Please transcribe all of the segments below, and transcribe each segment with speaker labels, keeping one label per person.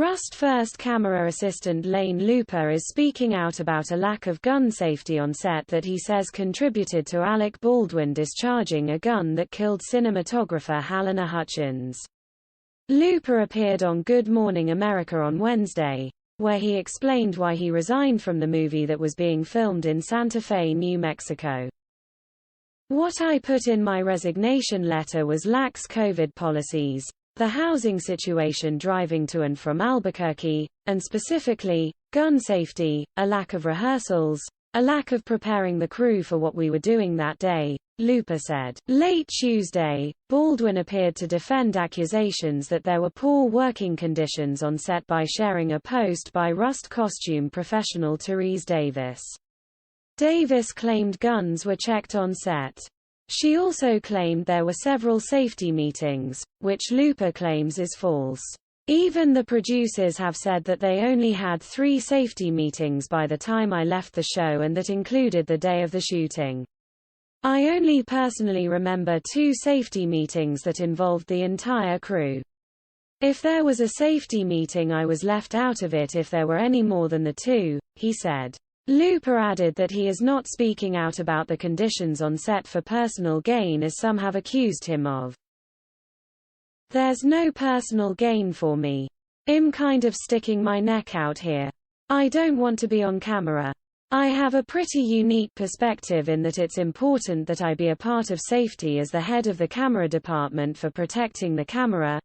Speaker 1: Rust first camera assistant Lane Looper is speaking out about a lack of gun safety on set that he says contributed to Alec Baldwin discharging a gun that killed cinematographer Halyna Hutchins. Looper appeared on Good Morning America on Wednesday, where he explained why he resigned from the movie that was being filmed in Santa Fe, New Mexico. "What I put in my resignation letter was lax COVID policies, the housing situation driving to and from Albuquerque, and specifically, gun safety, a lack of rehearsals, a lack of preparing the crew for what we were doing that day," Looper said. Late Tuesday, Baldwin appeared to defend accusations that there were poor working conditions on set by sharing a post by Rust costume professional Therese Davis. Davis claimed guns were checked on set. She also claimed there were several safety meetings, which Looper claims is false. "Even the producers have said that they only had 3 safety meetings by the time I left the show, and that included the day of the shooting. I only personally remember 2 safety meetings that involved the entire crew. If there was a safety meeting, I was left out of it if there were any more than the 2, he said. Looper added that he is not speaking out about the conditions on set for personal gain, as some have accused him of. "There's no personal gain for me. I'm kind of sticking my neck out here. I don't want to be on camera. I have a pretty unique perspective in that it's important that I be a part of safety as the head of the camera department for protecting the camera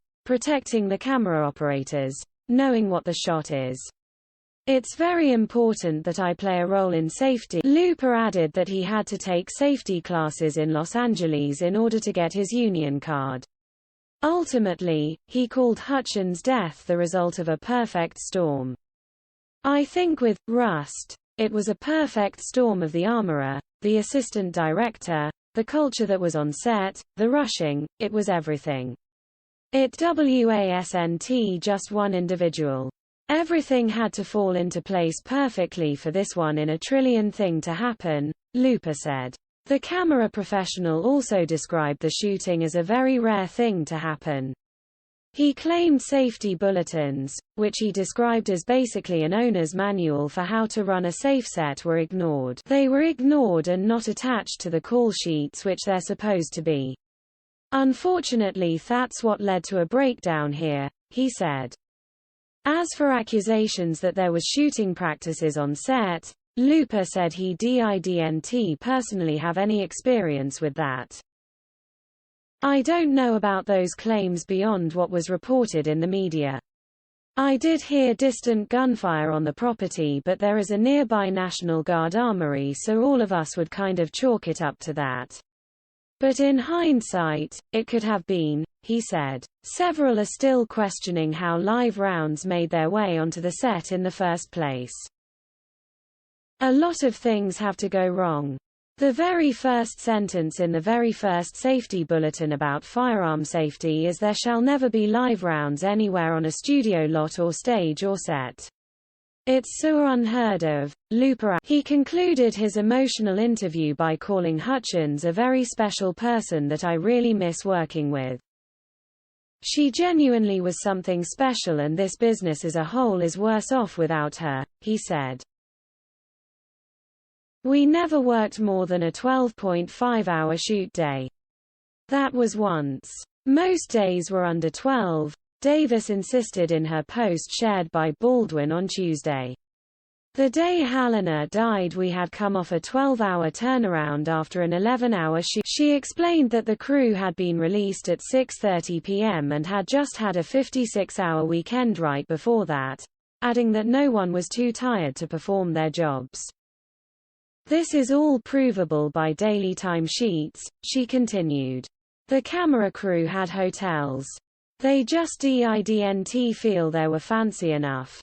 Speaker 1: operators, knowing what the shot is. It's very important that I play a role in safety." Looper added that he had to take safety classes in Los Angeles in order to get his union card. Ultimately, he called Hutchins' death the result of a perfect storm. "I think with Rust, it was a perfect storm of the armorer, the assistant director, the culture that was on set, the rushing, it was everything. It wasn't just one individual. Everything had to fall into place perfectly for this one in a trillion thing to happen," Looper said. The camera professional also described the shooting as a very rare thing to happen. He claimed safety bulletins, which he described as basically an owner's manual for how to run a safe set, were ignored. They were ignored and not attached to the call sheets, which they're supposed to be. "Unfortunately, that's what led to a breakdown here," he said. As for accusations that there was shooting practices on set, Looper said he didn't personally have any experience with that. "I don't know about those claims beyond what was reported in the media. I did hear distant gunfire on the property, but there is a nearby National Guard armory, so all of us would kind of chalk it up to that. But in hindsight, it could have been," he said. Several are still questioning how live rounds made their way onto the set in the first place. "A lot of things have to go wrong. The very first sentence in the very first safety bulletin about firearm safety is there shall never be live rounds anywhere on a studio lot or stage or set. It's so unheard of," Looper. He concluded his emotional interview by calling Hutchins a very special person that I really miss working with. "She genuinely was something special, and this business as a whole is worse off without her," he said. "We never worked more than a 12.5-hour shoot day. That was once. Most days were under 12, Davis insisted in her post shared by Baldwin on Tuesday. "The day Halyna died, we had come off a 12-hour turnaround after an 11-hour shoot." She explained that the crew had been released at 6:30 p.m. and had just had a 56-hour weekend right before that, adding that no one was too tired to perform their jobs. "This is all provable by daily timesheets," she continued. "The camera crew had hotels. They just didn't feel they were fancy enough.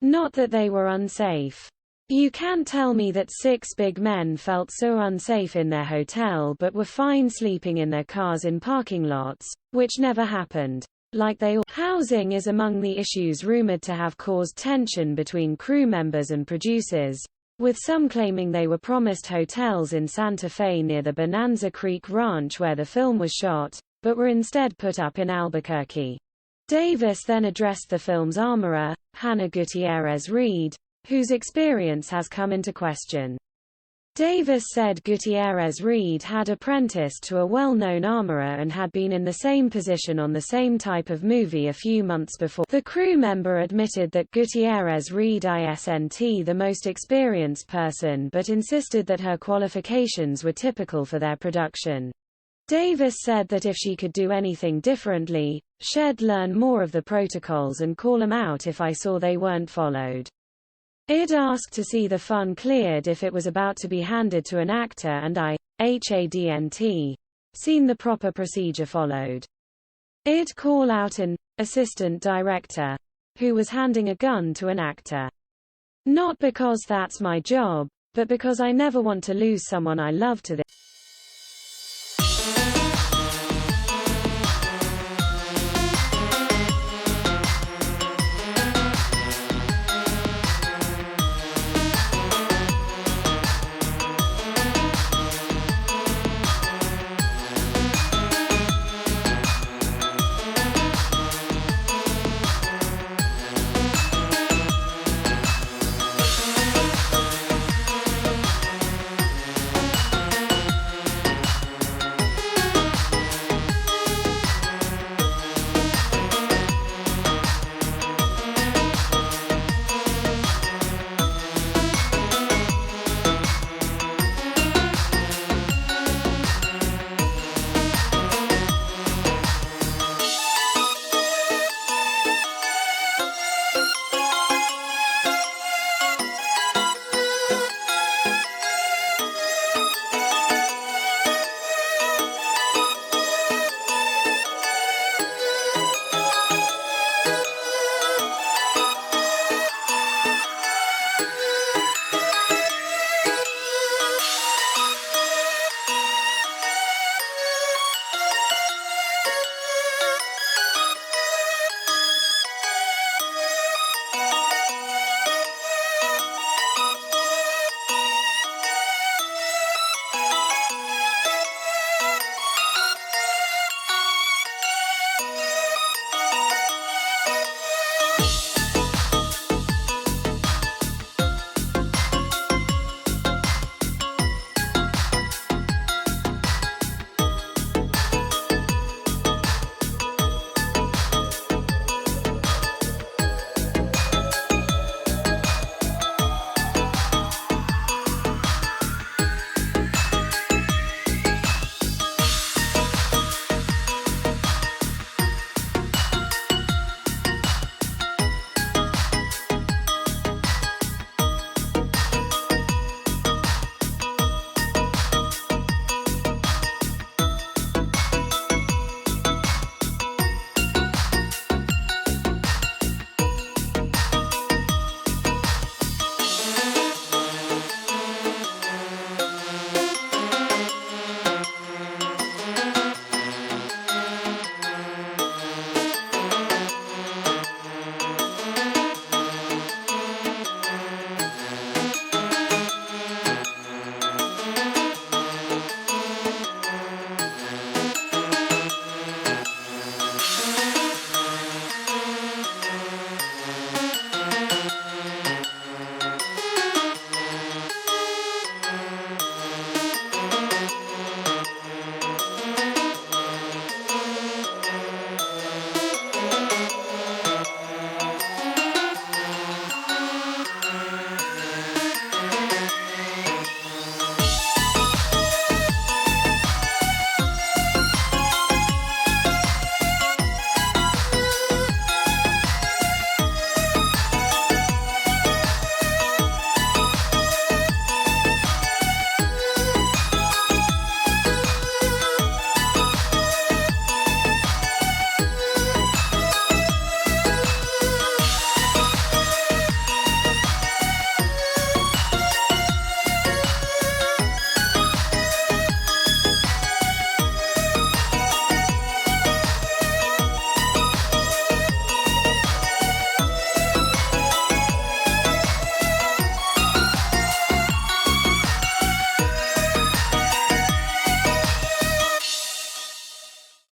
Speaker 1: Not that they were unsafe. You can't tell me that 6 big men felt so unsafe in their hotel but were fine sleeping in their cars in parking lots, which never happened. Like they all." Housing is among the issues rumored to have caused tension between crew members and producers, with some claiming they were promised hotels in Santa Fe near the Bonanza Creek Ranch where the film was shot, but were instead put up in Albuquerque. Davis then addressed the film's armorer, Hannah Gutierrez-Reed, whose experience has come into question. Davis said Gutierrez-Reed had apprenticed to a well-known armorer and had been in the same position on the same type of movie a few months before. The crew member admitted that Gutierrez-Reed isn't the most experienced person but insisted that her qualifications were typical for their production. Davis said that if she could do anything differently, she'd learn more of the protocols and call them out if I saw they weren't followed. I'd ask to see the fun cleared if it was about to be handed to an actor and I hadn't seen the proper procedure followed. I'd call out an assistant director who was handing a gun to an actor. Not because that's my job, but because I never want to lose someone I love to this.